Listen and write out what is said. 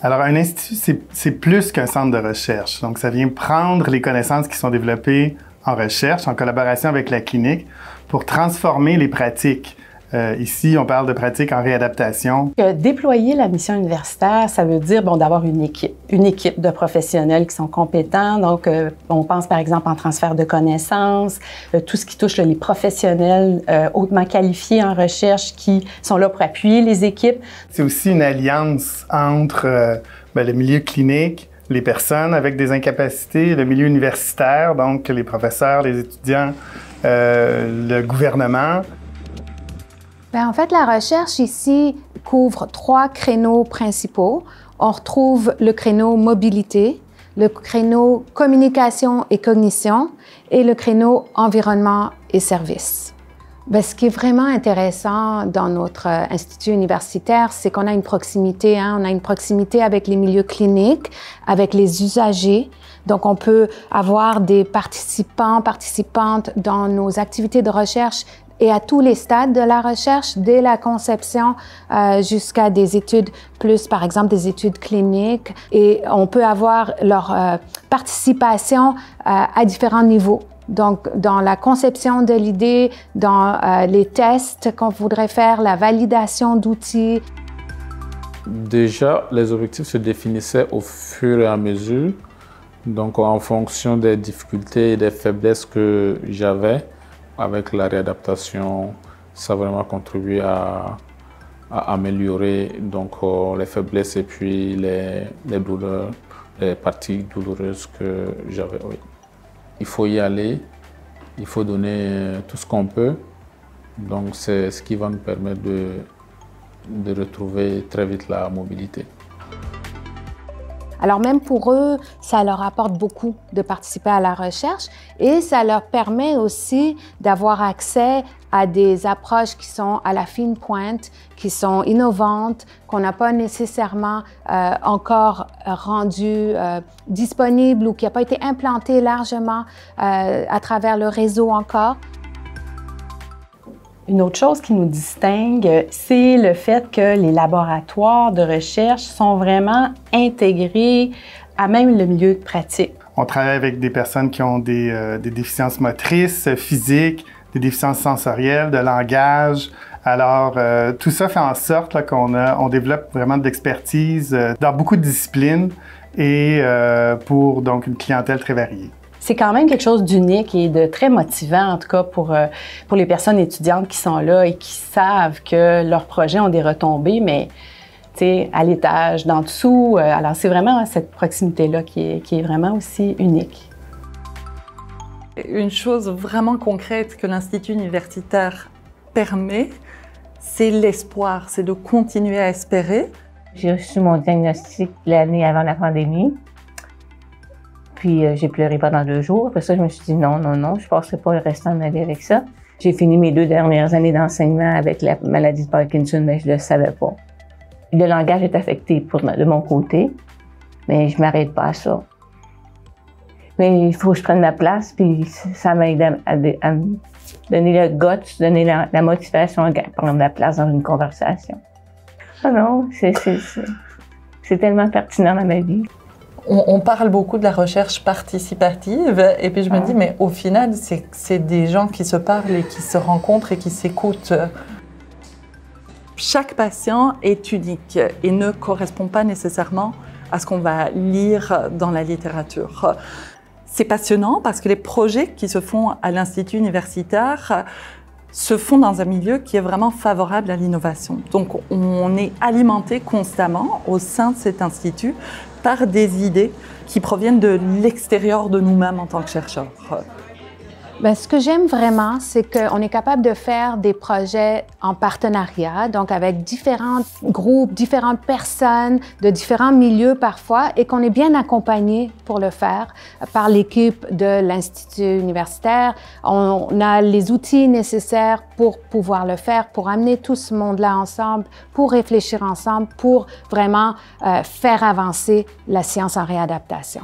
Alors, un institut, c'est plus qu'un centre de recherche. Donc, ça vient prendre les connaissances qui sont développées en recherche, en collaboration avec la clinique, pour transformer les pratiques. Ici, on parle de pratiques en réadaptation. Déployer la mission universitaire, ça veut dire d'avoir une équipe de professionnels qui sont compétents. Donc, on pense par exemple en transfert de connaissances, tout ce qui touche les professionnels hautement qualifiés en recherche qui sont là pour appuyer les équipes. C'est aussi une alliance entre le milieu clinique, les personnes avec des incapacités, le milieu universitaire, donc les professeurs, les étudiants, le gouvernement. En fait, la recherche ici couvre 3 créneaux principaux. On retrouve le créneau mobilité, le créneau communication et cognition et le créneau environnement et services. Ce qui est vraiment intéressant dans notre institut universitaire, c'est qu'on a une proximité. On a une proximité avec les milieux cliniques, avec les usagers. Donc, on peut avoir des participants, participantes dans nos activités de recherche et à tous les stades de la recherche, dès la conception jusqu'à des études plus, par exemple, des études cliniques. Et on peut avoir leur participation à différents niveaux. Donc, dans la conception de l'idée, dans les tests qu'on voudrait faire, la validation d'outils. Déjà, les objectifs se définissaient au fur et à mesure. Donc, en fonction des difficultés et des faiblesses que j'avais, avec la réadaptation, ça a vraiment contribué à améliorer les faiblesses et puis les douleurs, les parties douloureuses que j'avais. Oui. Il faut y aller, il faut donner tout ce qu'on peut. Donc c'est ce qui va nous permettre de retrouver très vite la mobilité. Alors même pour eux, ça leur apporte beaucoup de participer à la recherche et ça leur permet aussi d'avoir accès à des approches qui sont à la fine pointe, qui sont innovantes, qu'on n'a pas nécessairement encore rendues disponibles ou qui n'ont pas été implantées largement à travers le réseau encore. Une autre chose qui nous distingue, c'est le fait que les laboratoires de recherche sont vraiment intégrés à même le milieu de pratique. On travaille avec des personnes qui ont des déficiences motrices, physiques, des déficiences sensorielles, de langage. Alors, tout ça fait en sorte qu'on développe vraiment de l'expertise dans beaucoup de disciplines et pour donc une clientèle très variée. C'est quand même quelque chose d'unique et de très motivant, en tout cas pour les personnes étudiantes qui sont là et qui savent que leurs projets ont des retombées, mais à l'étage, d'en dessous. Alors, c'est vraiment cette proximité-là qui est vraiment aussi unique. Une chose vraiment concrète que l'Institut universitaire permet, c'est l'espoir, c'est de continuer à espérer. J'ai reçu mon diagnostic l'année avant la pandémie. Puis j'ai pleuré pendant 2 jours. Après ça, je me suis dit non, je ne passerai pas le restant de ma vie avec ça. J'ai fini mes 2 dernières années d'enseignement avec la maladie de Parkinson, mais je ne le savais pas. Le langage est affecté de mon côté, mais je ne m'arrête pas à ça. Mais il faut que je prenne ma place, puis ça m'aide à me donner le guts, donner la motivation à prendre ma place dans une conversation. Ah non, c'est tellement pertinent dans ma vie. On parle beaucoup de la recherche participative et puis je me dis, mais au final, c'est des gens qui se parlent et qui se rencontrent et qui s'écoutent. Chaque patient est unique et ne correspond pas nécessairement à ce qu'on va lire dans la littérature. C'est passionnant parce que les projets qui se font à l'Institut universitaire se font dans un milieu qui est vraiment favorable à l'innovation. Donc on est alimenté constamment au sein de cet institut par des idées qui proviennent de l'extérieur de nous-mêmes en tant que chercheurs. Ce que j'aime vraiment, c'est qu'on est capable de faire des projets en partenariat, donc avec différents groupes, différentes personnes de différents milieux parfois, et qu'on est bien accompagné pour le faire par l'équipe de l'Institut universitaire. On a les outils nécessaires pour pouvoir le faire, pour amener tout ce monde-là ensemble, pour réfléchir ensemble, pour vraiment faire avancer la science en réadaptation.